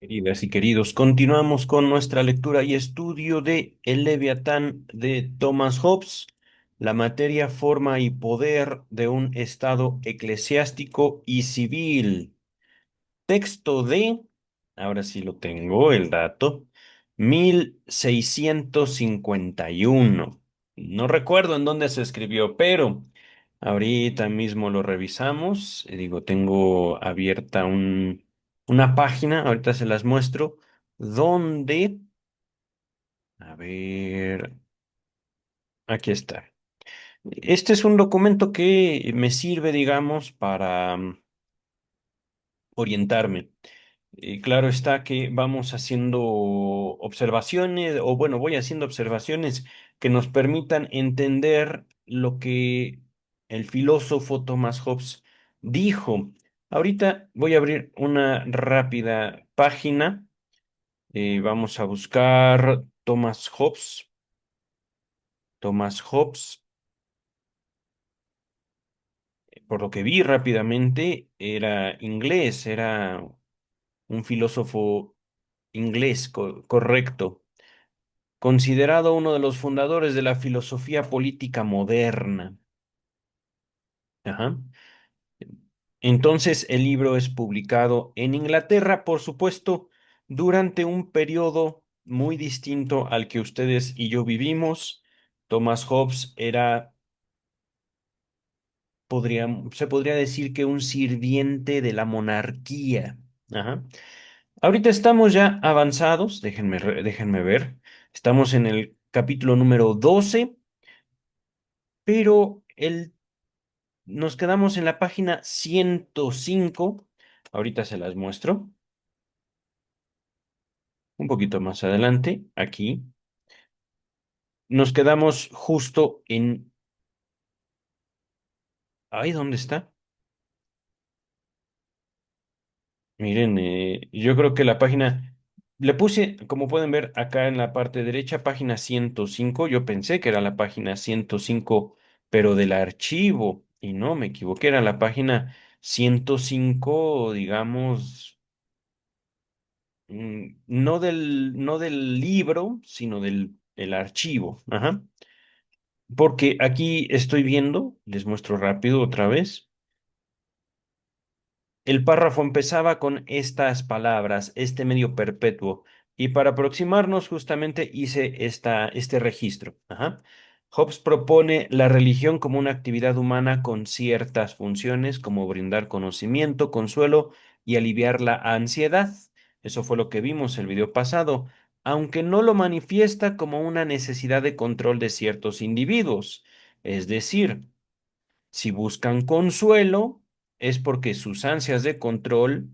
Queridas y queridos, continuamos con nuestra lectura y estudio de El Leviatán de Thomas Hobbes, la materia, forma y poder de un Estado eclesiástico y civil. Texto de, ahora sí lo tengo, el dato, 1651. No recuerdo en dónde se escribió, pero ahorita mismo lo revisamos. Digo, tengo abierta una página, ahorita se las muestro, donde, a ver, aquí está. Este es un documento que me sirve, digamos, para orientarme. Claro está que vamos haciendo observaciones, o bueno, voy haciendo observaciones que nos permitan entender lo que el filósofo Thomas Hobbes dijo. Ahorita voy a abrir una rápida página. Vamos a buscar Thomas Hobbes. Thomas Hobbes, por lo que vi rápidamente, era inglés, era un filósofo inglés, correcto. Considerado uno de los fundadores de la filosofía política moderna. Ajá. Entonces, el libro es publicado en Inglaterra, por supuesto, durante un periodo muy distinto al que ustedes y yo vivimos. Thomas Hobbes era, se podría decir que un sirviente de la monarquía. Ajá. Ahorita estamos ya avanzados, déjenme ver. Estamos en el capítulo número 12, pero nos quedamos en la página 105. Ahorita se las muestro. Un poquito más adelante, aquí. Nos quedamos justo en... Ay, ¿dónde está? Miren, yo creo que la página... Le puse, como pueden ver acá en la parte derecha, página 105. Yo pensé que era la página 105, pero del archivo. Y no, me equivoqué, era la página 105, digamos. No del libro, sino del archivo. Ajá. Porque aquí estoy viendo, les muestro rápido otra vez. El párrafo empezaba con estas palabras, este medio perpetuo, y para aproximarnos justamente hice este registro. Ajá. Hobbes propone la religión como una actividad humana con ciertas funciones, como brindar conocimiento, consuelo y aliviar la ansiedad. Eso fue lo que vimos el video pasado, aunque no lo manifiesta como una necesidad de control de ciertos individuos. Es decir, si buscan consuelo, es porque sus ansias de control,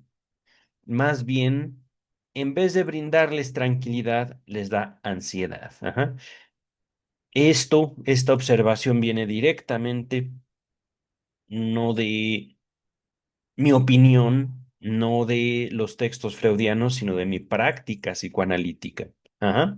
más bien, en vez de brindarles tranquilidad, les da ansiedad. Ajá. Esta observación viene directamente, no de mi opinión, no de los textos freudianos, sino de mi práctica psicoanalítica. Ajá.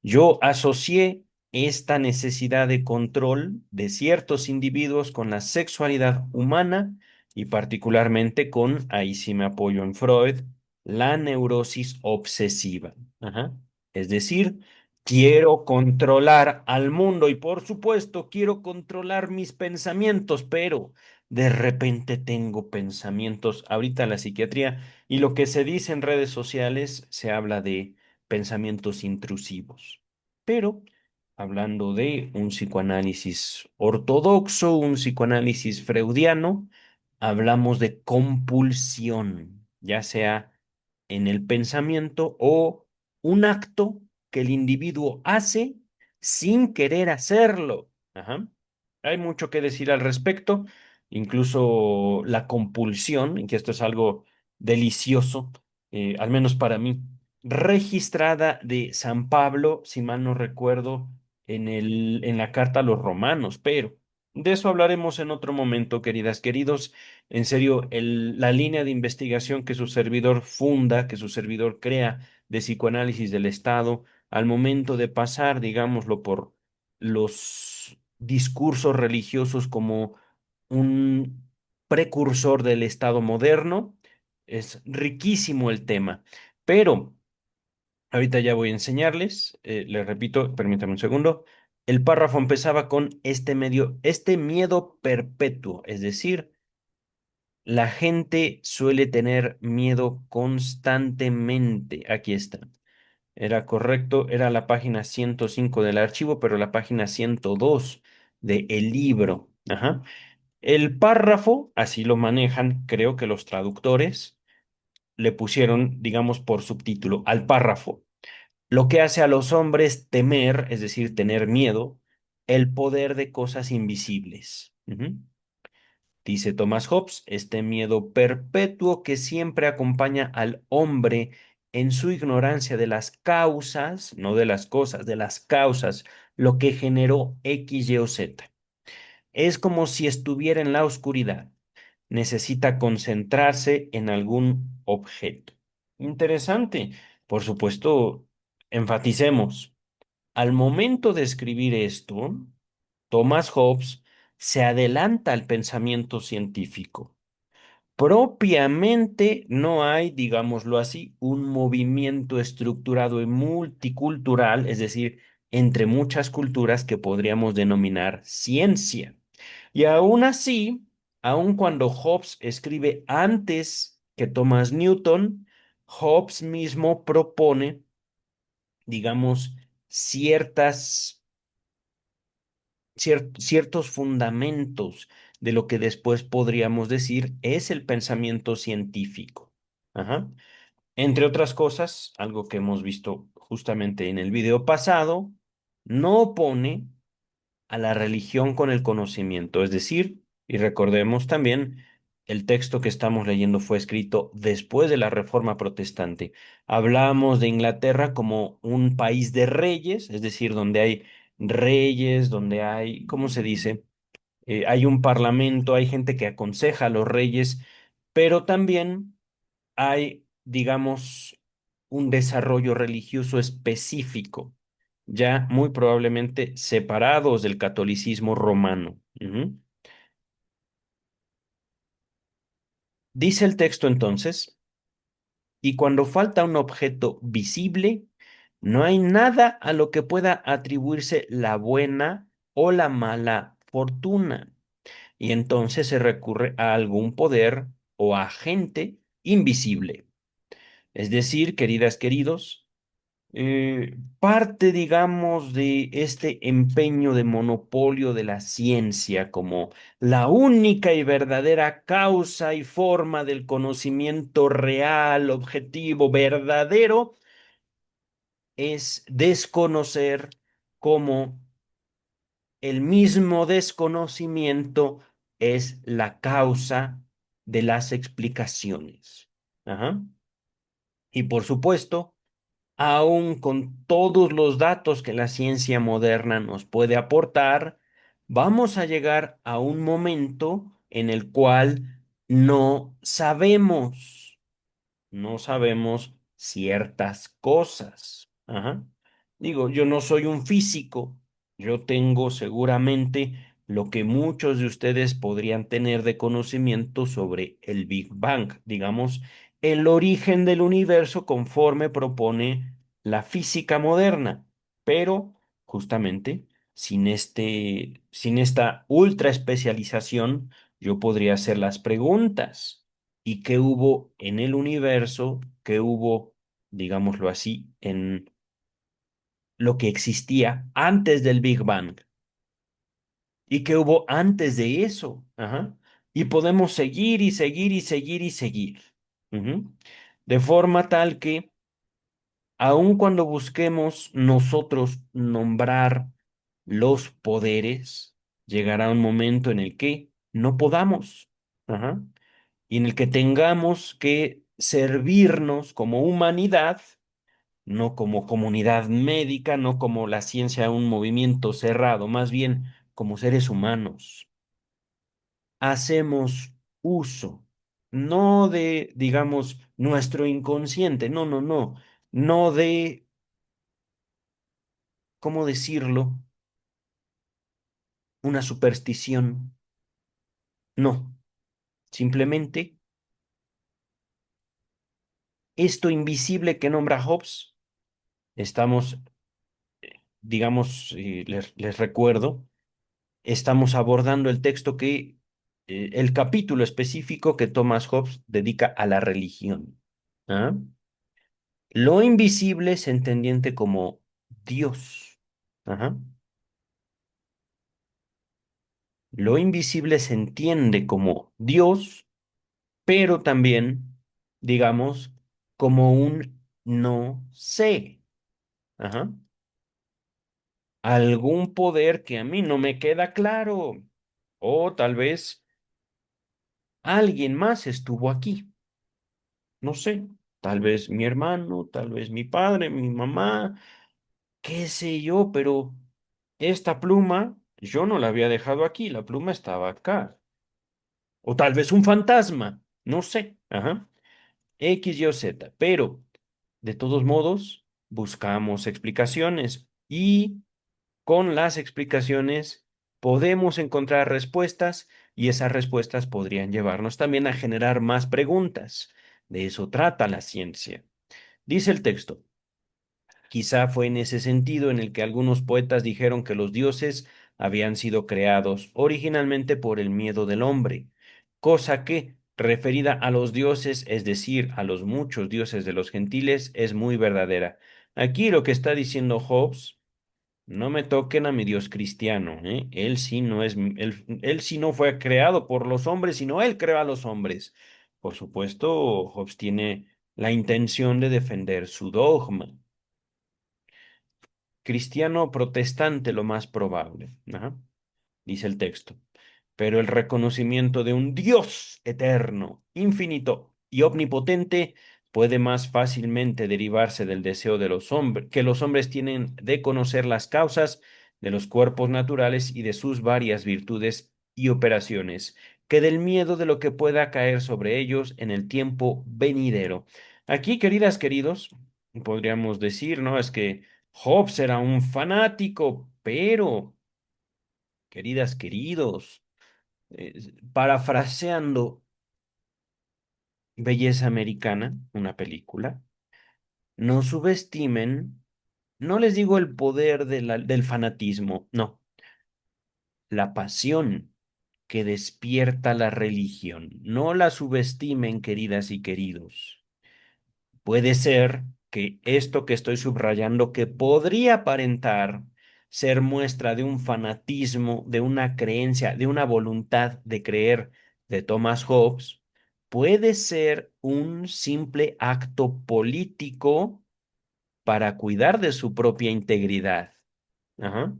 Yo asocié esta necesidad de control de ciertos individuos con la sexualidad humana y particularmente con, ahí sí me apoyo en Freud, la neurosis obsesiva. Ajá. Es decir, quiero controlar al mundo y por supuesto quiero controlar mis pensamientos, pero de repente tengo pensamientos, ahorita en la psiquiatría y lo que se dice en redes sociales se habla de pensamientos intrusivos. Pero hablando de un psicoanálisis ortodoxo, un psicoanálisis freudiano, hablamos de compulsión, ya sea en el pensamiento o un acto que el individuo hace sin querer hacerlo. Ajá. Hay mucho que decir al respecto, incluso la compulsión, y que esto es algo delicioso, al menos para mí, registrada de San Pablo, si mal no recuerdo, en la carta a los romanos, pero de eso hablaremos en otro momento, queridas, queridos. En serio, la línea de investigación que su servidor funda, que su servidor crea de psicoanálisis del Estado, al momento de pasar, digámoslo, por los discursos religiosos como un precursor del Estado moderno, es riquísimo el tema. Pero ahorita ya voy a enseñarles, les repito, permítame un segundo. El párrafo empezaba con este miedo perpetuo, es decir, la gente suele tener miedo constantemente. Aquí está. Era correcto, era la página 105 del archivo, pero la página 102 del libro. Ajá. El párrafo, así lo manejan, creo que los traductores le pusieron, digamos, por subtítulo al párrafo. Lo que hace a los hombres temer, es decir, tener miedo, el poder de cosas invisibles. Ujú. Dice Thomas Hobbes, este miedo perpetuo que siempre acompaña al hombre en su ignorancia de las causas, no de las cosas, de las causas, lo que generó X, Y o Z. Es como si estuviera en la oscuridad. Necesita concentrarse en algún objeto. Interesante. Por supuesto, enfaticemos. Al momento de escribir esto, Thomas Hobbes se adelanta al pensamiento científico. Propiamente no hay, digámoslo así, un movimiento estructurado y multicultural, es decir, entre muchas culturas que podríamos denominar ciencia. Y aún así, aun cuando Hobbes escribe antes que Thomas Newton, Hobbes mismo propone, digamos, ciertas ciertos fundamentos de lo que después podríamos decir es el pensamiento científico. Ajá. Entre otras cosas, algo que hemos visto justamente en el video pasado, no opone a la religión con el conocimiento, es decir, y recordemos también, el texto que estamos leyendo fue escrito después de la Reforma Protestante. Hablamos de Inglaterra como un país de reyes, es decir, donde hay reyes, donde hay, ¿cómo se dice? Hay un parlamento, hay gente que aconseja a los reyes, pero también hay, digamos, un desarrollo religioso específico, ya muy probablemente separados del catolicismo romano. Ujú. Dice el texto entonces, y cuando falta un objeto visible, no hay nada a lo que pueda atribuirse la buena o la mala fortuna. Y entonces se recurre a algún poder o agente invisible. Es decir, queridas, queridos, parte, digamos, de este empeño de monopolio de la ciencia como la única y verdadera causa y forma del conocimiento real, objetivo, verdadero, es desconocer cómo el mismo desconocimiento es la causa de las explicaciones. Ajá. Y por supuesto, aún con todos los datos que la ciencia moderna nos puede aportar, vamos a llegar a un momento en el cual no sabemos no sabemos ciertas cosas. Ajá. Digo, yo no soy un físico, yo tengo seguramente lo que muchos de ustedes podrían tener de conocimiento sobre el Big Bang, digamos, el origen del universo conforme propone la física moderna, pero justamente sin esta ultra especialización, yo podría hacer las preguntas y qué hubo en el universo, qué hubo, digámoslo así, en lo que existía antes del Big Bang y qué hubo antes de eso. Ajá. Y podemos seguir y seguir y seguir y seguir. Ujú. De forma tal que, aun cuando busquemos nosotros nombrar los poderes, llegará un momento en el que no podamos. Ajá. Y en el que tengamos que servirnos como humanidad, no como comunidad médica, no como la ciencia, un movimiento cerrado, más bien como seres humanos. Hacemos uso, no de, digamos, nuestro inconsciente, no, no, no, no de, ¿cómo decirlo? Una superstición, no, simplemente Esto invisible que nombra Hobbes, estamos, digamos, les recuerdo, estamos abordando el texto el capítulo específico que Thomas Hobbes dedica a la religión. ¿Ah? Lo invisible se entendiente como Dios. Ajá. Lo invisible se entiende como Dios, pero también, digamos, como un no sé. Ajá. Algún poder que a mí no me queda claro. O tal vez alguien más estuvo aquí. No sé. Tal vez mi hermano, tal vez mi padre, mi mamá, qué sé yo, pero esta pluma yo no la había dejado aquí, la pluma estaba acá. O tal vez un fantasma, no sé. Ajá. X, Y o Z. Pero, de todos modos, buscamos explicaciones y con las explicaciones podemos encontrar respuestas y esas respuestas podrían llevarnos también a generar más preguntas. De eso trata la ciencia. Dice el texto. Quizá fue en ese sentido en el que algunos poetas dijeron que los dioses habían sido creados originalmente por el miedo del hombre, cosa que, referida a los dioses, es decir, a los muchos dioses de los gentiles, es muy verdadera. Aquí lo que está diciendo Hobbes, no me toquen a mi Dios cristiano, ¿eh? Él sí no es, él sí no fue creado por los hombres, sino él creó a los hombres. Por supuesto, Hobbes tiene la intención de defender su dogma cristiano protestante lo más probable, ajá, dice el texto. Pero el reconocimiento de un Dios eterno, infinito y omnipotente puede más fácilmente derivarse del deseo de los hombres, que los hombres tienen de conocer las causas de los cuerpos naturales y de sus varias virtudes y operaciones, que del miedo de lo que pueda caer sobre ellos en el tiempo venidero. Aquí, queridas, queridos, podríamos decir, ¿no? Es que Hobbes era un fanático, pero, queridas, queridos, parafraseando Belleza Americana, una película, no subestimen, no les digo el poder del fanatismo, no, la pasión que despierta la religión. No la subestimen, queridas y queridos. Puede ser que esto que estoy subrayando, que podría aparentar ser muestra de un fanatismo, de una creencia, de una voluntad de creer de Thomas Hobbes, puede ser un simple acto político para cuidar de su propia integridad. Ajá.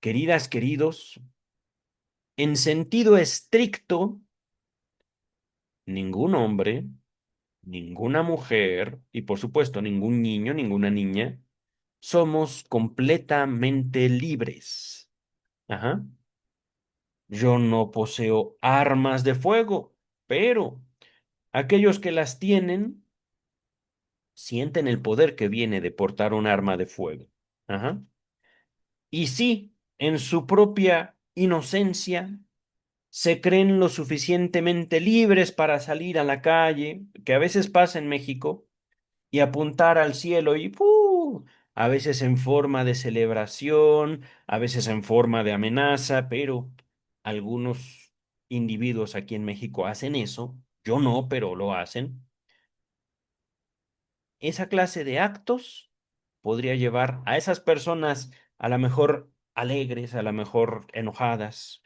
Queridas, queridos, en sentido estricto, ningún hombre, ninguna mujer y por supuesto ningún niño, ninguna niña somos completamente libres. Ajá. Yo no poseo armas de fuego, pero aquellos que las tienen sienten el poder que viene de portar un arma de fuego. Ajá. Y sí, en su propia inocencia, se creen lo suficientemente libres para salir a la calle, que a veces pasa en México, y apuntar al cielo y ¡pu! A veces en forma de celebración, a veces en forma de amenaza, pero algunos individuos aquí en México hacen eso, yo no, pero lo hacen. Esa clase de actos podría llevar a esas personas a la mejor alegres, a la mejor enojadas,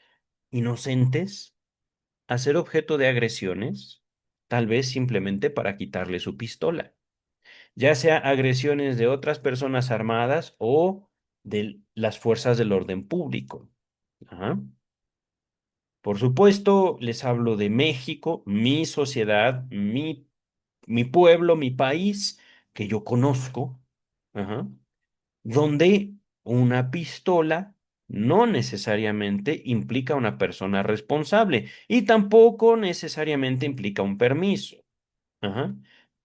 inocentes, a ser objeto de agresiones, tal vez simplemente para quitarle su pistola, ya sea agresiones de otras personas armadas o de las fuerzas del orden público. Ajá. Por supuesto, les hablo de México, mi sociedad, mi pueblo, mi país, que yo conozco, ajá, donde una pistola no necesariamente implica una persona responsable y tampoco necesariamente implica un permiso. Ajá.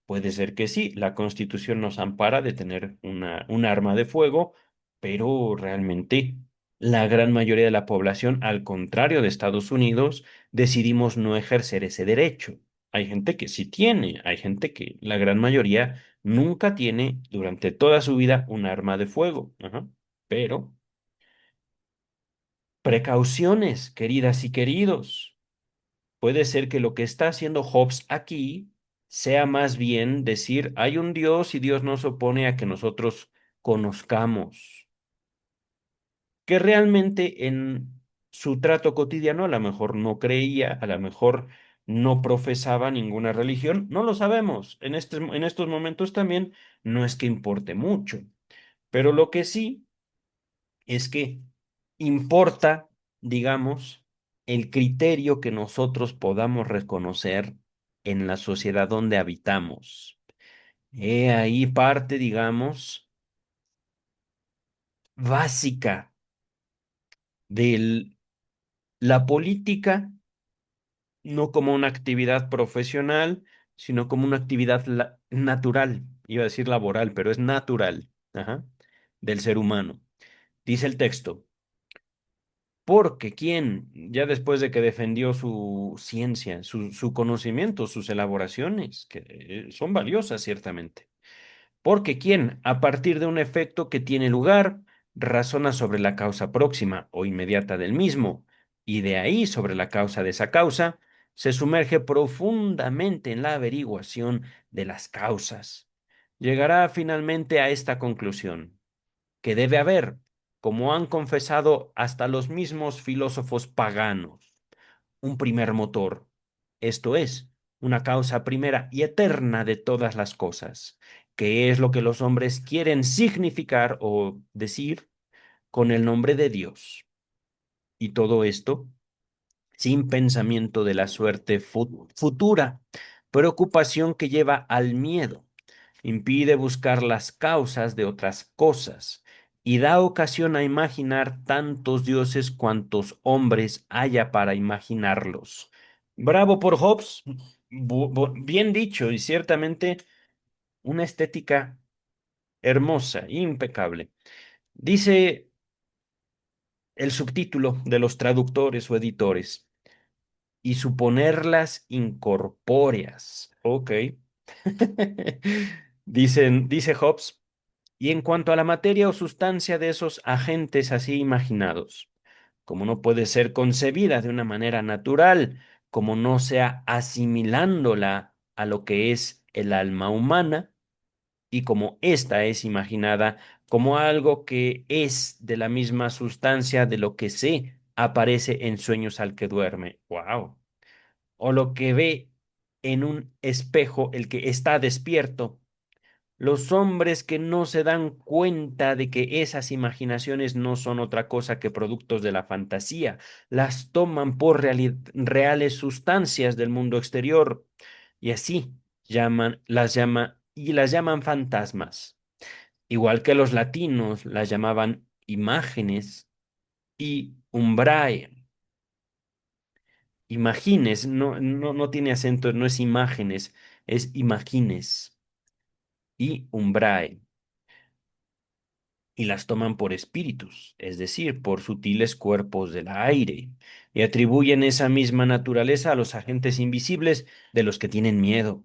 Puede ser que sí, la Constitución nos ampara de tener un arma de fuego, pero realmente la gran mayoría de la población, al contrario de Estados Unidos, decidimos no ejercer ese derecho. Hay gente que sí tiene, hay gente que la gran mayoría nunca tiene durante toda su vida un arma de fuego. Ajá. Pero precauciones, queridas y queridos. Puede ser que lo que está haciendo Hobbes aquí sea más bien decir, hay un Dios y Dios nos opone a que nosotros conozcamos, que realmente en su trato cotidiano a lo mejor no creía, a lo mejor no profesaba ninguna religión, no lo sabemos. En estos momentos también no es que importe mucho, pero lo que sí es que importa, digamos, el criterio que nosotros podamos reconocer en la sociedad donde habitamos. He ahí parte, digamos, básica de la política, no como una actividad profesional, sino como una actividad natural. Iba a decir laboral, pero es natural, ajá, del ser humano. Dice el texto. Porque quien, ya después de que defendió su ciencia, su conocimiento, sus elaboraciones, que son valiosas ciertamente, porque quien, a partir de un efecto que tiene lugar, razona sobre la causa próxima o inmediata del mismo, y de ahí sobre la causa de esa causa, se sumerge profundamente en la averiguación de las causas, llegará finalmente a esta conclusión que debe haber, como han confesado hasta los mismos filósofos paganos, un primer motor, esto es, una causa primera y eterna de todas las cosas, que es lo que los hombres quieren significar o decir con el nombre de Dios. Y todo esto sin pensamiento de la suerte futura, preocupación que lleva al miedo, impide buscar las causas de otras cosas y da ocasión a imaginar tantos dioses cuantos hombres haya para imaginarlos. Bravo por Hobbes, bien dicho y ciertamente una estética hermosa, impecable. Dice el subtítulo de los traductores o editores. Y suponerlas incorpóreas. Ok. Dice Hobbes, y en cuanto a la materia o sustancia de esos agentes así imaginados, como no puede ser concebida de una manera natural, como no sea asimilándola a lo que es el alma humana, y como ésta es imaginada como algo que es de la misma sustancia de lo que se aparece en sueños al que duerme. ¡Wow! O lo que ve en un espejo el que está despierto. Los hombres que no se dan cuenta de que esas imaginaciones no son otra cosa que productos de la fantasía, las toman por reales sustancias del mundo exterior y así las llaman fantasmas, igual que los latinos las llamaban imágenes y umbrae. Imagines, no tiene acento, no es imágenes, es imagines y umbrae, y las toman por espíritus, es decir, por sutiles cuerpos del aire, y atribuyen esa misma naturaleza a los agentes invisibles de los que tienen miedo,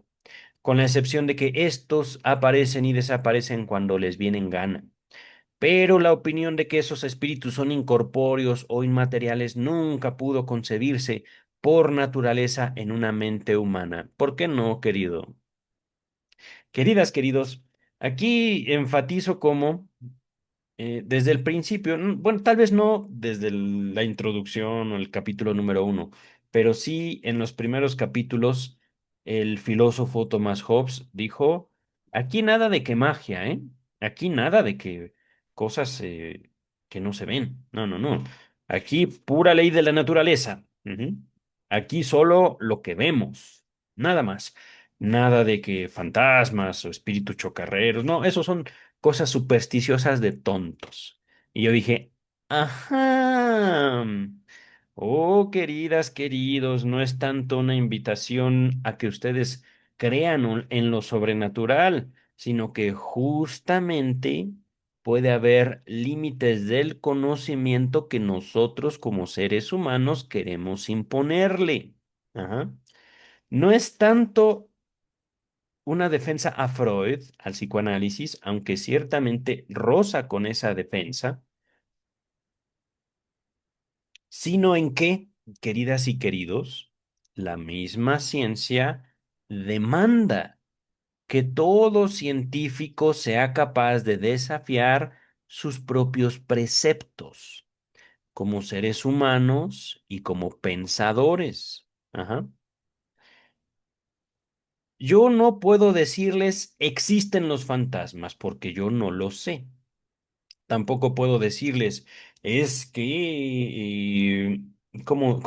con la excepción de que estos aparecen y desaparecen cuando les viene en gana. Pero la opinión de que esos espíritus son incorpóreos o inmateriales nunca pudo concebirse por naturaleza en una mente humana. ¿Por qué no, querido? Queridas, queridos, aquí enfatizo cómo desde el principio, bueno, tal vez no desde la introducción o el capítulo número uno, pero sí en los primeros capítulos, el filósofo Thomas Hobbes dijo, aquí nada de que magia, ¿eh? Aquí nada de que cosas que no se ven. No, no, no. Aquí pura ley de la naturaleza. Ujú. Aquí solo lo que vemos, nada más. Nada de que fantasmas o espíritus chocarreros, no, esos son cosas supersticiosas de tontos. Y yo dije, ajá. Oh, queridas, queridos, no es tanto una invitación a que ustedes crean en lo sobrenatural, sino que justamente puede haber límites del conocimiento que nosotros como seres humanos queremos imponerle. Ajá. No es tanto una defensa a Freud, al psicoanálisis, aunque ciertamente roza con esa defensa, sino en que, queridas y queridos, la misma ciencia demanda que todo científico sea capaz de desafiar sus propios preceptos como seres humanos y como pensadores. Ajá. Yo no puedo decirles existen los fantasmas porque yo no lo sé. Tampoco puedo decirles es que, ¿cómo?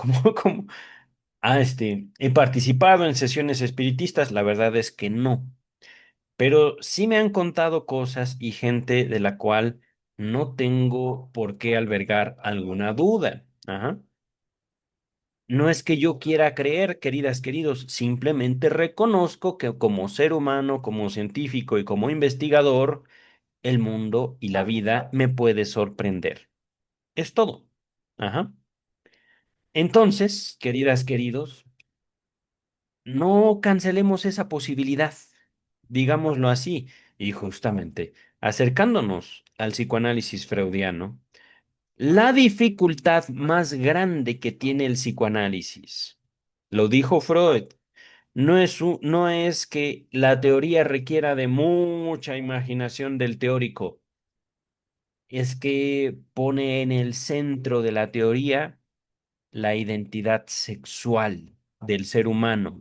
He participado en sesiones espiritistas, la verdad es que no. Pero sí me han contado cosas y gente de la cual no tengo por qué albergar alguna duda. Ajá. No es que yo quiera creer, queridas, queridos, simplemente reconozco que como ser humano, como científico y como investigador, el mundo y la vida me puede sorprender. Es todo. Ajá. Entonces, queridas, queridos, no cancelemos esa posibilidad, digámoslo así, y justamente acercándonos al psicoanálisis freudiano, la dificultad más grande que tiene el psicoanálisis, lo dijo Freud, no es que la teoría requiera de mucha imaginación del teórico, es que pone en el centro de la teoría la identidad sexual del ser humano,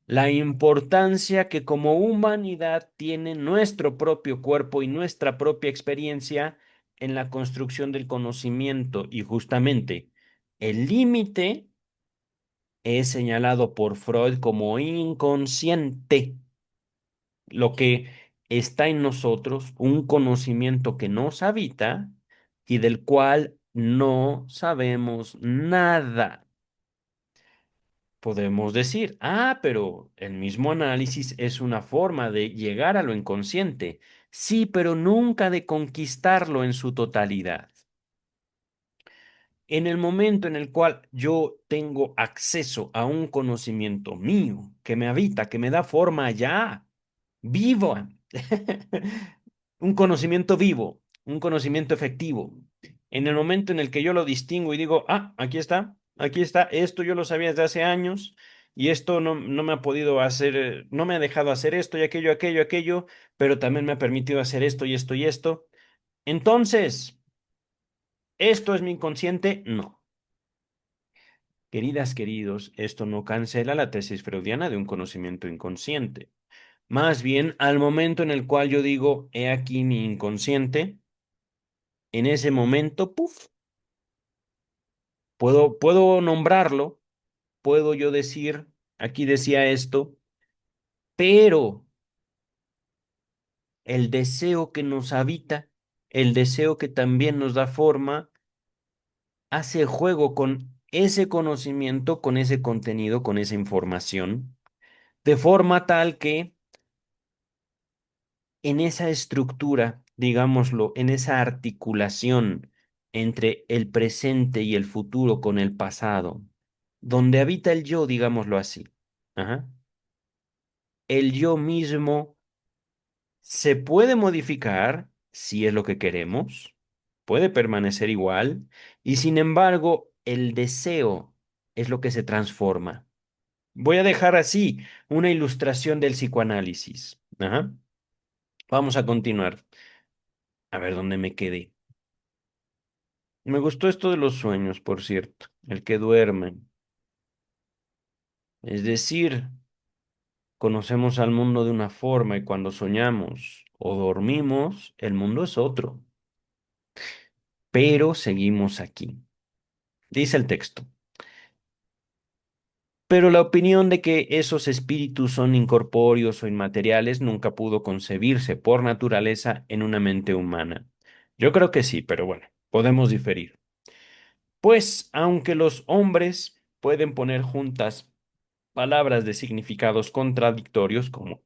la importancia que como humanidad tiene nuestro propio cuerpo y nuestra propia experiencia en la construcción del conocimiento y justamente el límite es señalado por Freud como inconsciente, lo que está en nosotros, un conocimiento que nos habita y del cual no sabemos nada. Podemos decir, pero el mismo análisis es una forma de llegar a lo inconsciente. Sí, pero nunca de conquistarlo en su totalidad. En el momento en el cual yo tengo acceso a un conocimiento mío que me habita, que me da forma ya, vivo, un conocimiento vivo, un conocimiento efectivo. En el momento en el que yo lo distingo y digo, aquí está, esto yo lo sabía desde hace años y esto no me ha podido hacer, no me ha dejado hacer esto y aquello, pero también me ha permitido hacer esto y esto y esto. Entonces, ¿esto es mi inconsciente? No. Queridas, queridos, esto no cancela la tesis freudiana de un conocimiento inconsciente. Más bien, al momento en el cual yo digo, he aquí mi inconsciente, en ese momento, puff, puedo nombrarlo, puedo yo decir, aquí decía esto, pero el deseo que nos habita, el deseo que también nos da forma, hace juego con ese conocimiento, con ese contenido, con esa información, de forma tal que en esa estructura, digámoslo, en esa articulación entre el presente y el futuro con el pasado, donde habita el yo, digámoslo así. Ajá. El yo mismo se puede modificar si es lo que queremos, puede permanecer igual, y sin embargo, el deseo es lo que se transforma. Voy a dejar así una ilustración del psicoanálisis. Ajá. Vamos a continuar. A ver dónde me quedé. Me gustó esto de los sueños, por cierto, el que duermen. Es decir, conocemos al mundo de una forma y cuando soñamos o dormimos, el mundo es otro, pero seguimos aquí. Dice el texto. Pero la opinión de que esos espíritus son incorpóreos o inmateriales nunca pudo concebirse por naturaleza en una mente humana. Yo creo que sí, pero bueno, podemos diferir. Pues, aunque los hombres pueden poner juntas palabras de significados contradictorios como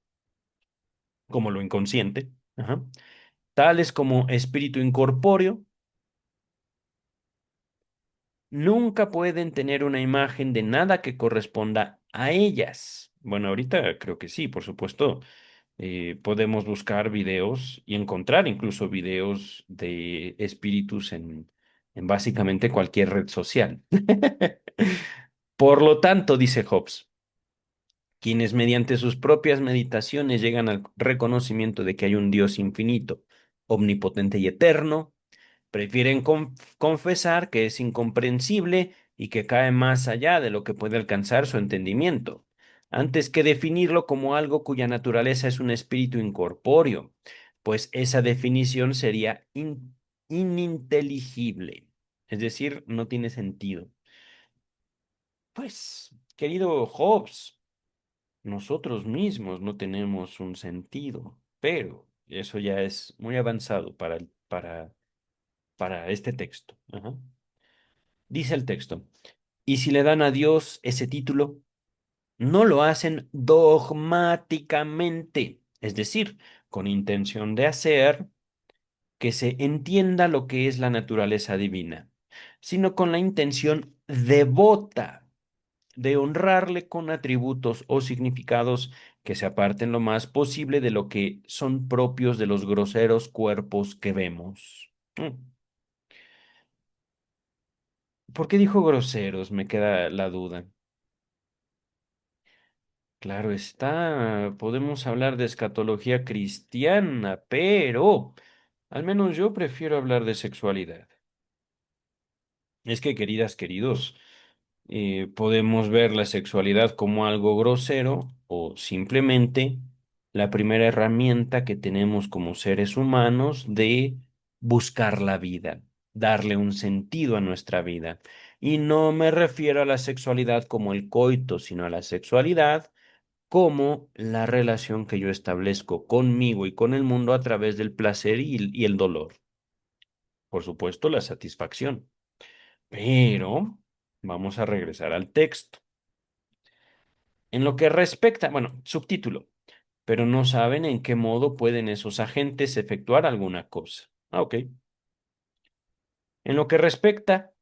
lo inconsciente, ajá, tales como espíritu incorpóreo, nunca pueden tener una imagen de nada que corresponda a ellas. Bueno, ahorita creo que sí, por supuesto. Podemos buscar videos y encontrar incluso videos de espíritus en básicamente cualquier red social. Por lo tanto, dice Hobbes, quienes mediante sus propias meditaciones llegan al reconocimiento de que hay un Dios infinito, omnipotente y eterno, prefieren confesar que es incomprensible y que cae más allá de lo que puede alcanzar su entendimiento, antes que definirlo como algo cuya naturaleza es un espíritu incorpóreo, pues esa definición sería ininteligible, es decir, no tiene sentido. Pues, querido Hobbes, nosotros mismos no tenemos un sentido, pero eso ya es muy avanzado para este texto. Ajá. Dice el texto, y si le dan a Dios ese título, no lo hacen dogmáticamente, es decir, con intención de hacer que se entienda lo que es la naturaleza divina, sino con la intención devota de honrarle con atributos o significados que se aparten lo más posible de lo que son propios de los groseros cuerpos que vemos. ¿Por qué dijo groseros? Me queda la duda. Claro está, podemos hablar de escatología cristiana, pero al menos yo prefiero hablar de sexualidad. Es que, queridas, queridos, podemos ver la sexualidad como algo grosero o simplemente la primera herramienta que tenemos como seres humanos de buscar la vida, darle un sentido a nuestra vida. Y no me refiero a la sexualidad como el coito, sino a la sexualidad como la relación que yo establezco conmigo y con el mundo a través del placer y el dolor. Por supuesto, la satisfacción. Pero vamos a regresar al texto. En lo que respecta, bueno, subtítulo, pero no saben en qué modo pueden esos agentes efectuar alguna cosa. Ah, ok. En lo que respecta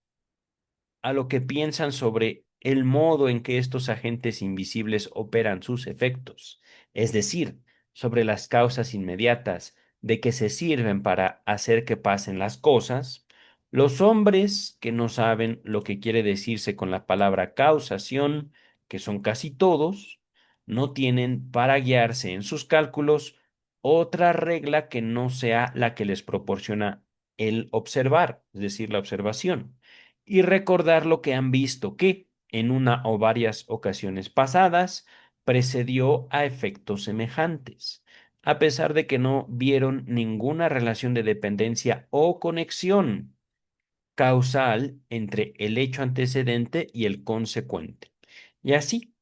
a lo que piensan sobre el modo en que estos agentes invisibles operan sus efectos, es decir, sobre las causas inmediatas de que se sirven para hacer que pasen las cosas, los hombres que no saben lo que quiere decirse con la palabra causación, que son casi todos, no tienen para guiarse en sus cálculos otra regla que no sea la que les proporciona el observar, es decir, la observación y recordar lo que han visto que, en una o varias ocasiones pasadas, precedió a efectos semejantes, a pesar de que no vieron ninguna relación de dependencia o conexión causal entre el hecho antecedente y el consecuente. Y así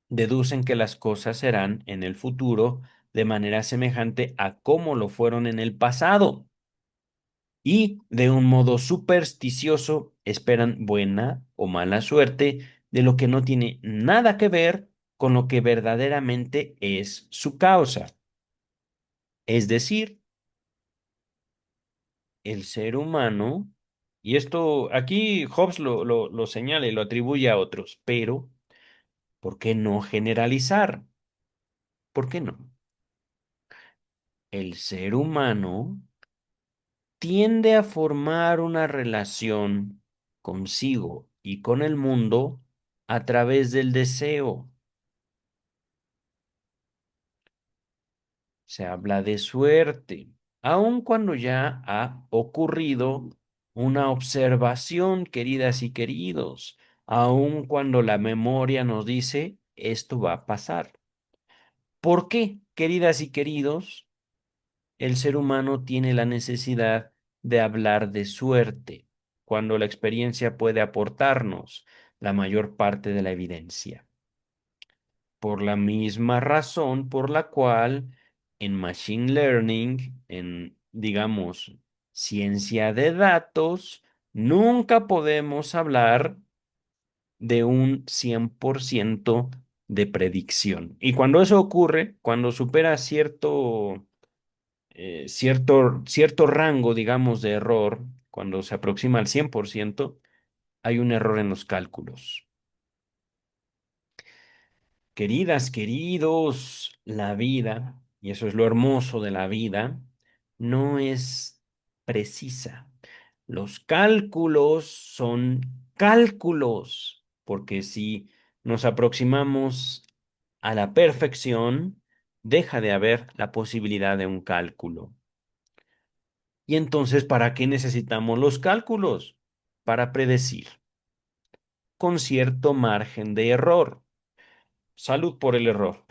deducen que las cosas serán en el futuro de manera semejante a cómo lo fueron en el pasado y de un modo supersticioso esperan buena o mala suerte de lo que no tiene nada que ver con lo que verdaderamente es su causa. Es decir, el ser humano, y esto aquí Hobbes lo señala y lo atribuye a otros, pero ¿por qué no generalizar? ¿Por qué no? El ser humano tiende a formar una relación consigo y con el mundo a través del deseo. Se habla de suerte, aun cuando ya ha ocurrido una observación, queridas y queridos, aun cuando la memoria nos dice esto va a pasar. ¿Por qué, queridas y queridos? El ser humano tiene la necesidad de hablar de suerte, cuando la experiencia puede aportarnos la mayor parte de la evidencia. Por la misma razón por la cual en Machine Learning, en, digamos, ciencia de datos, nunca podemos hablar de un 100% de predicción. Y cuando eso ocurre, cuando supera cierto rango, digamos, de error, cuando se aproxima al 100%, hay un error en los cálculos. Queridas, queridos, la vida, y eso es lo hermoso de la vida, no es precisa. Los cálculos son cálculos, porque si nos aproximamos a la perfección, deja de haber la posibilidad de un cálculo. Y entonces, ¿para qué necesitamos los cálculos? Para predecir, con cierto margen de error. Salud por el error.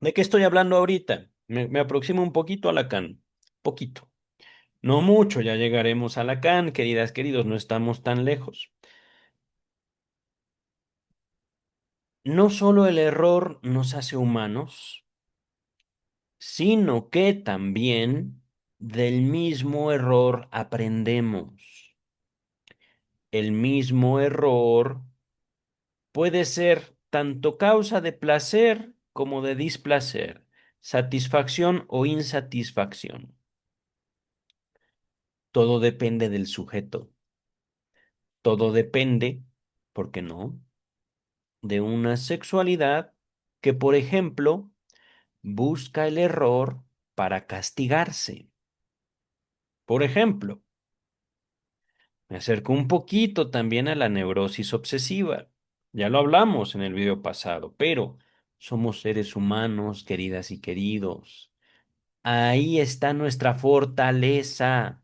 ¿De qué estoy hablando ahorita? Me aproximo un poquito a Lacan. Poquito. No mucho, ya llegaremos a Lacan, queridas, queridos, no estamos tan lejos. No solo el error nos hace humanos, sino que también del mismo error aprendemos. El mismo error puede ser tanto causa de placer como de displacer, satisfacción o insatisfacción. Todo depende del sujeto. Todo depende, ¿por qué no?, de una sexualidad que, por ejemplo, busca el error para castigarse. Por ejemplo, me acerco un poquito también a la neurosis obsesiva. Ya lo hablamos en el video pasado, pero somos seres humanos, queridas y queridos. Ahí está nuestra fortaleza.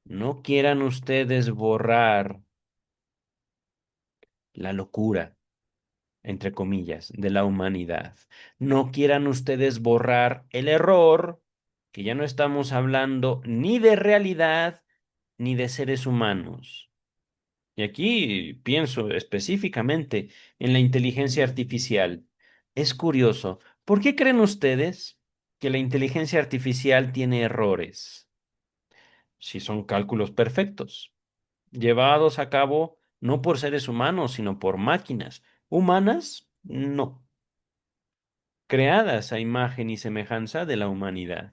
No quieran ustedes borrar la locura, entre comillas, de la humanidad. No quieran ustedes borrar el error, que ya no estamos hablando ni de realidad ni de seres humanos. Y aquí pienso específicamente en la inteligencia artificial. Es curioso, ¿por qué creen ustedes que la inteligencia artificial tiene errores si son cálculos perfectos, llevados a cabo no por seres humanos, sino por máquinas? Humanas, no, creadas a imagen y semejanza de la humanidad.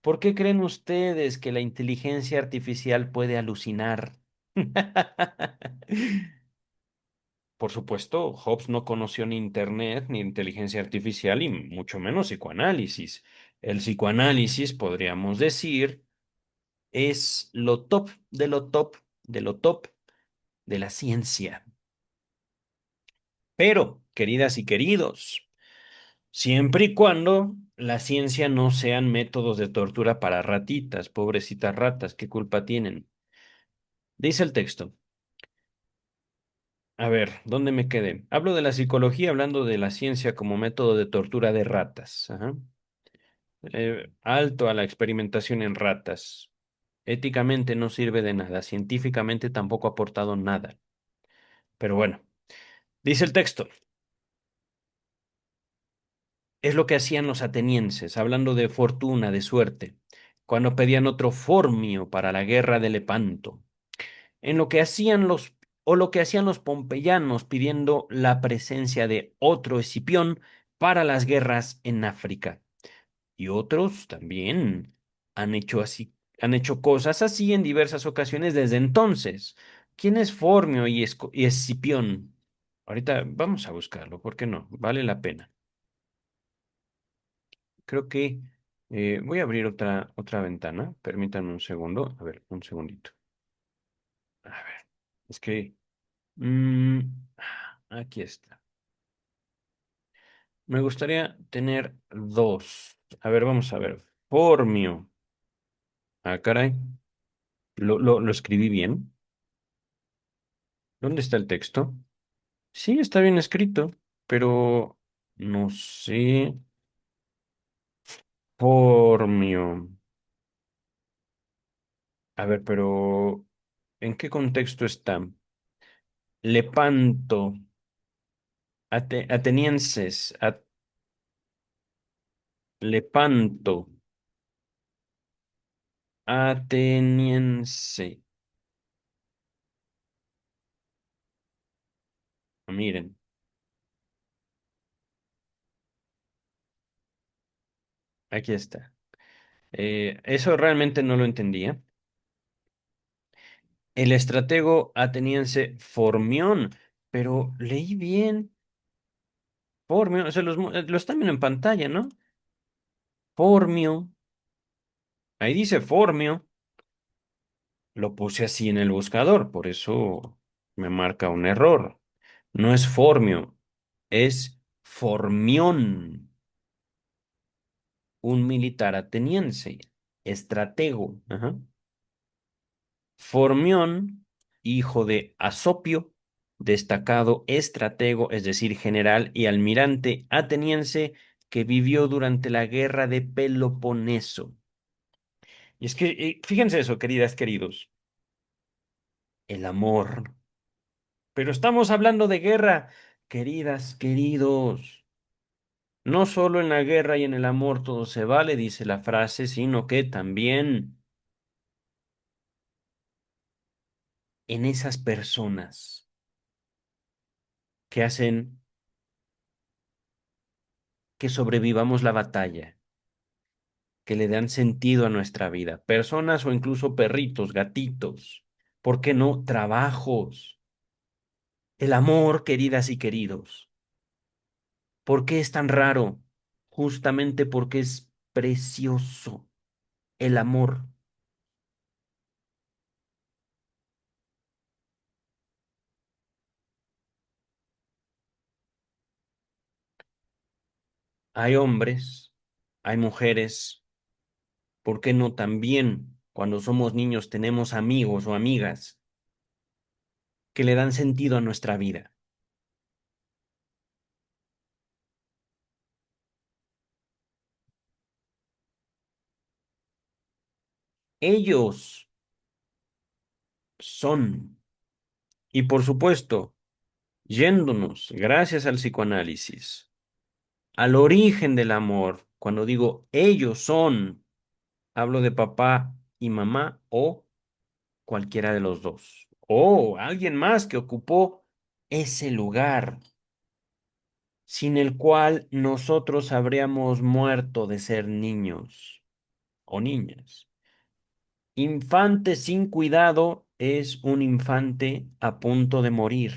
¿Por qué creen ustedes que la inteligencia artificial puede alucinar? Por supuesto, Hobbes no conoció ni Internet, ni inteligencia artificial, y mucho menos psicoanálisis. El psicoanálisis, podríamos decir, es lo top de lo top de lo top de la ciencia. Pero, queridas y queridos, siempre y cuando la ciencia no sean métodos de tortura para ratitas, pobrecitas ratas, ¿qué culpa tienen? Dice el texto. A ver, ¿dónde me quedé? Hablo de la psicología hablando de la ciencia como método de tortura de ratas. Ajá. Alto a la experimentación en ratas. Éticamente no sirve de nada, científicamente tampoco ha aportado nada. Pero bueno, dice el texto. Es lo que hacían los atenienses, hablando de fortuna, de suerte, cuando pedían otro formio para la guerra de Lepanto. En lo que hacían los, o lo que hacían los pompeyanos pidiendo la presencia de otro Escipión para las guerras en África. Y otros también han hecho cosas así en diversas ocasiones desde entonces. ¿Quién es Formio y Escipión? Ahorita vamos a buscarlo, ¿por qué no? Vale la pena. Creo que voy a abrir otra ventana. Permítanme un segundo. A ver, un segundito. A ver, es que mm, aquí está. Me gustaría tener dos. A ver, vamos a ver. Formio. Ah, caray. ¿Lo escribí bien? ¿Dónde está el texto? Sí, está bien escrito, pero no sé. Formio. A ver, pero ¿en qué contexto está? Lepanto. Atenienses. Lepanto. Ateniense. Miren, aquí está. Eso realmente no lo entendía. El estratego ateniense Formión, pero leí bien, Formión, o sea, lo están viendo en pantalla, ¿no? Formio, ahí dice Formio, lo puse así en el buscador, por eso me marca un error. No es Formio, es Formión, un militar ateniense, estratego. Ajá. Formión, hijo de Asopio, destacado estratego, es decir, general y almirante ateniense que vivió durante la guerra de Peloponeso. Y es que, fíjense eso, queridas, queridos, el amor. Pero estamos hablando de guerra, queridas, queridos. No solo en la guerra y en el amor todo se vale, dice la frase, sino que también en esas personas que hacen que sobrevivamos la batalla, que le dan sentido a nuestra vida, personas o incluso perritos, gatitos, ¿por qué no? Trabajos, el amor, queridas y queridos. ¿Por qué es tan raro? Justamente porque es precioso el amor. Hay hombres, hay mujeres, ¿por qué no también cuando somos niños tenemos amigos o amigas que le dan sentido a nuestra vida? Ellos son, y por supuesto, yéndonos, gracias al psicoanálisis, al origen del amor, cuando digo ellos son, hablo de papá y mamá o cualquiera de los dos, o alguien más que ocupó ese lugar, sin el cual nosotros habríamos muerto de ser niños o niñas. Infante sin cuidado es un infante a punto de morir.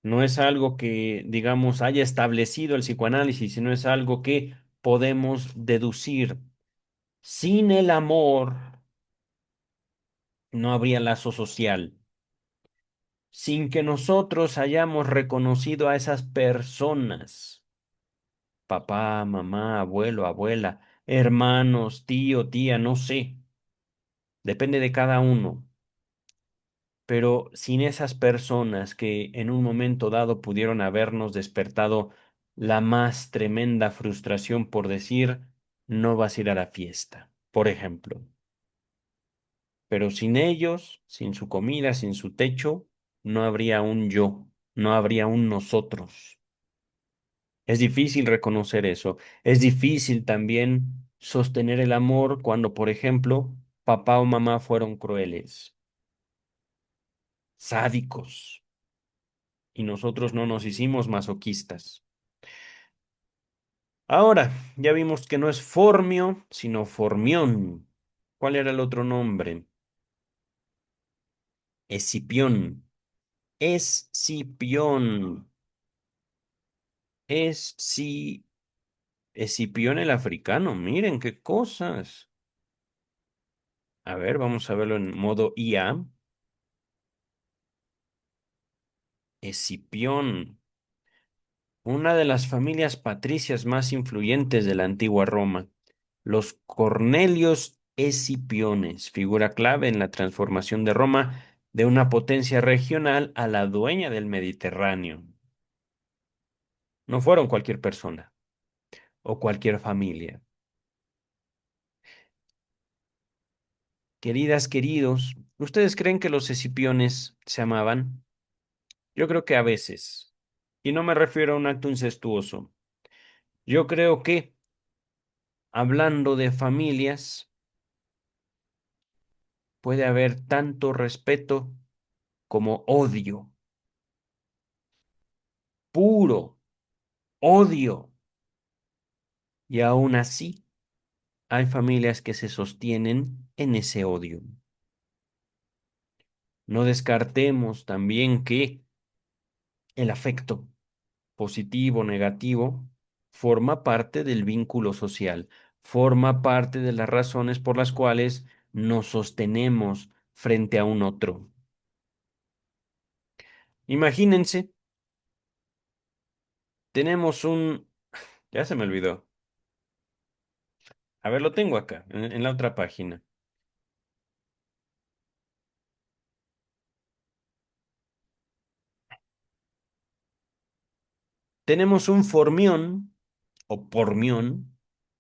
No es algo que, digamos, haya establecido el psicoanálisis, sino es algo que podemos deducir. Sin el amor no habría lazo social. Sin que nosotros hayamos reconocido a esas personas, papá, mamá, abuelo, abuela, hermanos, tío, tía, no sé, depende de cada uno. Pero sin esas personas que en un momento dado pudieron habernos despertado la más tremenda frustración por decir, no vas a ir a la fiesta, por ejemplo. Pero sin ellos, sin su comida, sin su techo, no habría un yo, no habría un nosotros. Es difícil reconocer eso. Es difícil también sostener el amor cuando, por ejemplo, papá o mamá fueron crueles, sádicos, y nosotros no nos hicimos masoquistas. Ahora, ya vimos que no es Formio, sino Formión. ¿Cuál era el otro nombre? Escipión. Escipión. Esci... Escipión el africano. Miren qué cosas. A ver, vamos a verlo en modo IA. Escipión. Una de las familias patricias más influyentes de la antigua Roma. Los Cornelios Escipiones, figura clave en la transformación de Roma de una potencia regional a la dueña del Mediterráneo. No fueron cualquier persona o cualquier familia. Queridas, queridos, ¿ustedes creen que los Escipiones se amaban? Yo creo que a veces. Y no me refiero a un acto incestuoso. Yo creo que, hablando de familias, puede haber tanto respeto como odio, puro odio. Y aún así, hay familias que se sostienen en ese odio. No descartemos también que el afecto positivo, negativo, forma parte del vínculo social, forma parte de las razones por las cuales nos sostenemos frente a un otro. Imagínense, tenemos un... Ya se me olvidó. A ver, lo tengo acá, en la otra página. Tenemos un formión o pormión.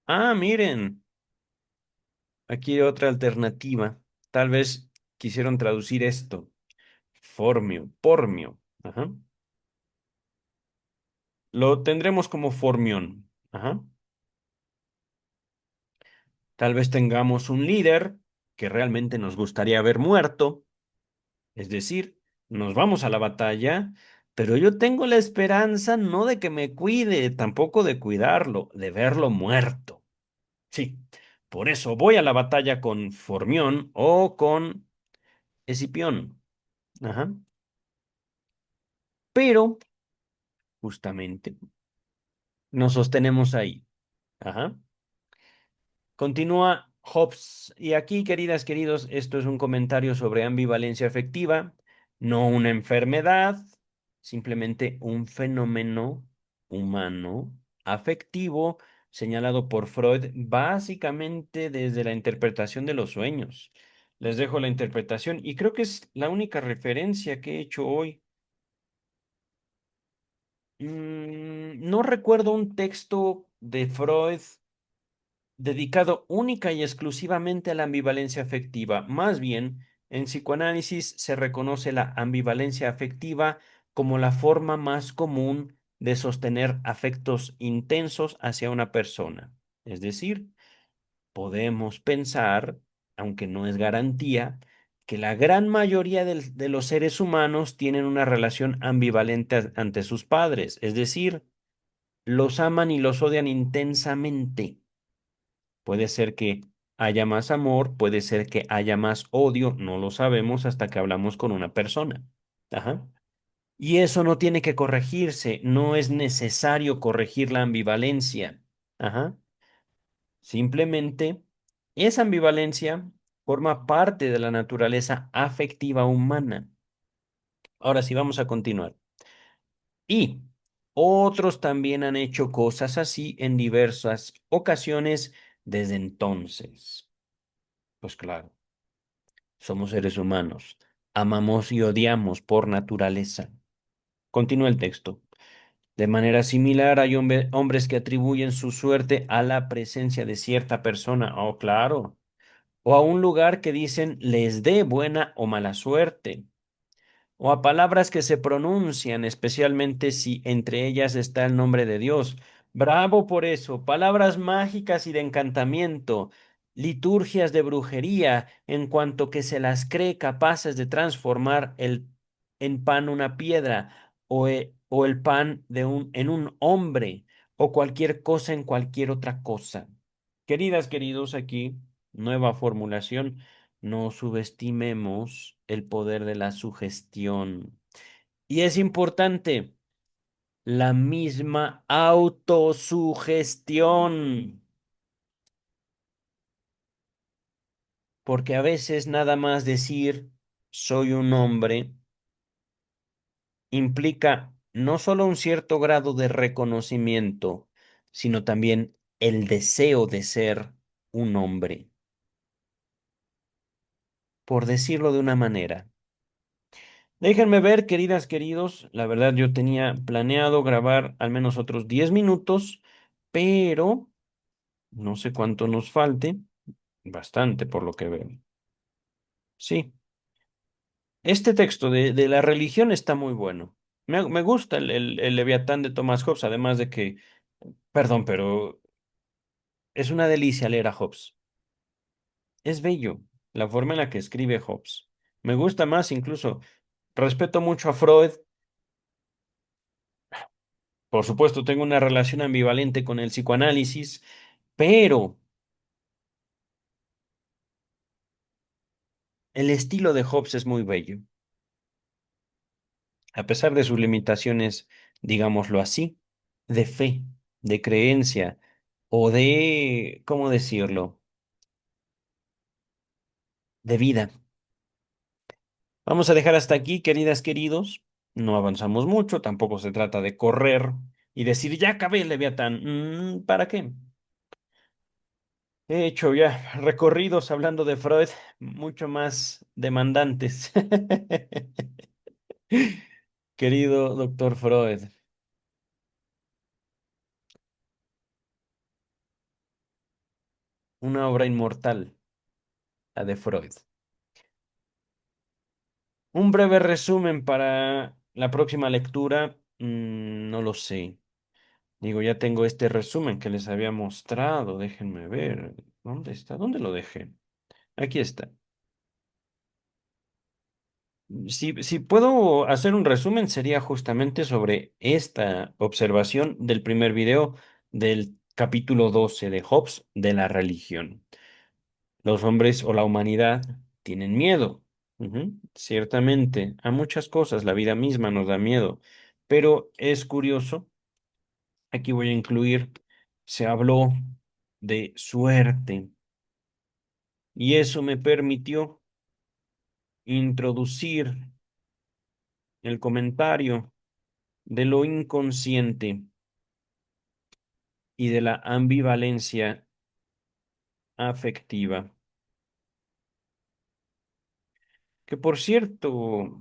Ah, miren, aquí hay otra alternativa. Tal vez quisieron traducir esto. Formio, pormio. Ajá. Lo tendremos como formión. Ajá. Tal vez tengamos un líder que realmente nos gustaría ver muerto. Es decir, nos vamos a la batalla, pero yo tengo la esperanza no de que me cuide, tampoco de cuidarlo, de verlo muerto. Sí, por eso voy a la batalla con Formión o con Escipión. Ajá. Pero, justamente, nos sostenemos ahí. Ajá. Continúa Hobbes. Y aquí, queridas, queridos, esto es un comentario sobre ambivalencia afectiva, no una enfermedad, simplemente un fenómeno humano afectivo señalado por Freud básicamente desde la interpretación de los sueños. Les dejo la interpretación y creo que es la única referencia que he hecho hoy. No recuerdo un texto de Freud dedicado única y exclusivamente a la ambivalencia afectiva. Más bien, en psicoanálisis se reconoce la ambivalencia afectiva como la forma más común de sostener afectos intensos hacia una persona. Es decir, podemos pensar, aunque no es garantía, que la gran mayoría de los seres humanos tienen una relación ambivalente ante sus padres, es decir, los aman y los odian intensamente. Puede ser que haya más amor, puede ser que haya más odio, no lo sabemos hasta que hablamos con una persona. Ajá. Y eso no tiene que corregirse, no es necesario corregir la ambivalencia. Ajá. Simplemente esa ambivalencia forma parte de la naturaleza afectiva humana. Ahora sí, vamos a continuar. Y otros también han hecho cosas así en diversas ocasiones desde entonces. Pues claro. Somos seres humanos. Amamos y odiamos por naturaleza. Continúa el texto. De manera similar, hay hombres que atribuyen su suerte a la presencia de cierta persona. Oh, claro. O a un lugar que dicen les dé buena o mala suerte, o a palabras que se pronuncian, especialmente si entre ellas está el nombre de Dios. Bravo por eso, palabras mágicas y de encantamiento, liturgias de brujería, en cuanto que se las cree capaces de transformar en pan una piedra, o el pan en un hombre, o cualquier cosa en cualquier otra cosa. Queridas, queridos, aquí, nueva formulación. No subestimemos el poder de la sugestión. Y es importante la misma autosugestión, porque a veces nada más decir soy un hombre implica no solo un cierto grado de reconocimiento, sino también el deseo de ser un hombre, por decirlo de una manera. Déjenme ver, queridas, queridos. La verdad, yo tenía planeado grabar al menos otros 10 minutos, pero no sé cuánto nos falte. Bastante, por lo que veo. Sí, este texto de la religión está muy bueno. Me gusta el Leviatán de Thomas Hobbes, además de que, perdón, pero es una delicia leer a Hobbes. Es bello la forma en la que escribe Hobbes. Me gusta más incluso. Respeto mucho a Freud. Por supuesto, tengo una relación ambivalente con el psicoanálisis, pero El estilo de Hobbes es muy bello, a pesar de sus limitaciones, digámoslo así, de fe, de creencia o de, ¿cómo decirlo?, de vida. Vamos a dejar hasta aquí, queridas, queridos. No avanzamos mucho, tampoco se trata de correr y decir, ya acabé, Leviatán. ¿Para qué? He hecho ya recorridos hablando de Freud mucho más demandantes. Querido doctor Freud, una obra inmortal, la de Freud. Un breve resumen para la próxima lectura. No lo sé. Digo, ya tengo este resumen que les había mostrado. Déjenme ver. ¿Dónde está? ¿Dónde lo dejé? Aquí está. Si puedo hacer un resumen, sería justamente sobre esta observación del primer video del capítulo 12 de Hobbes de la religión. Los hombres o la humanidad tienen miedo. Ciertamente, a muchas cosas, la vida misma nos da miedo, pero es curioso, aquí voy a incluir, se habló de suerte y eso me permitió introducir el comentario de lo inconsciente y de la ambivalencia afectiva. Que por cierto,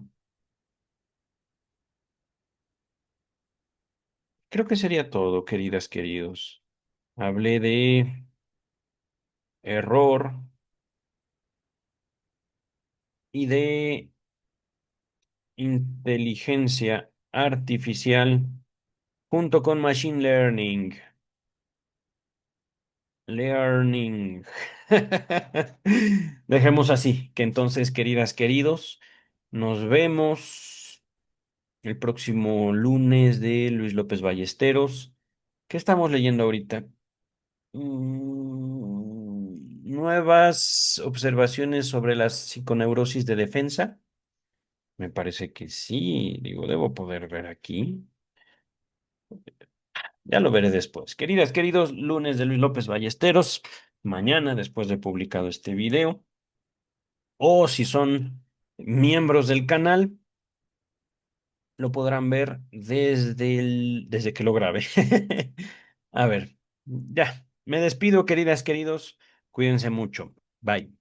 creo que sería todo, queridas, queridos. Hablé de error y de inteligencia artificial junto con machine learning. Learning. Dejemos así, que entonces, queridas, queridos, nos vemos el próximo lunes de Luis López Ballesteros. ¿Qué estamos leyendo ahorita? Nuevas observaciones sobre la psiconeurosis de defensa. Me parece que sí, digo, debo poder ver aquí. Ya lo veré después. Queridas, queridos, lunes de Luis López Ballesteros. Mañana, después de publicado este video. O si son miembros del canal, lo podrán ver desde que lo grabe. A ver, ya. Me despido, queridas, queridos. Cuídense mucho. Bye.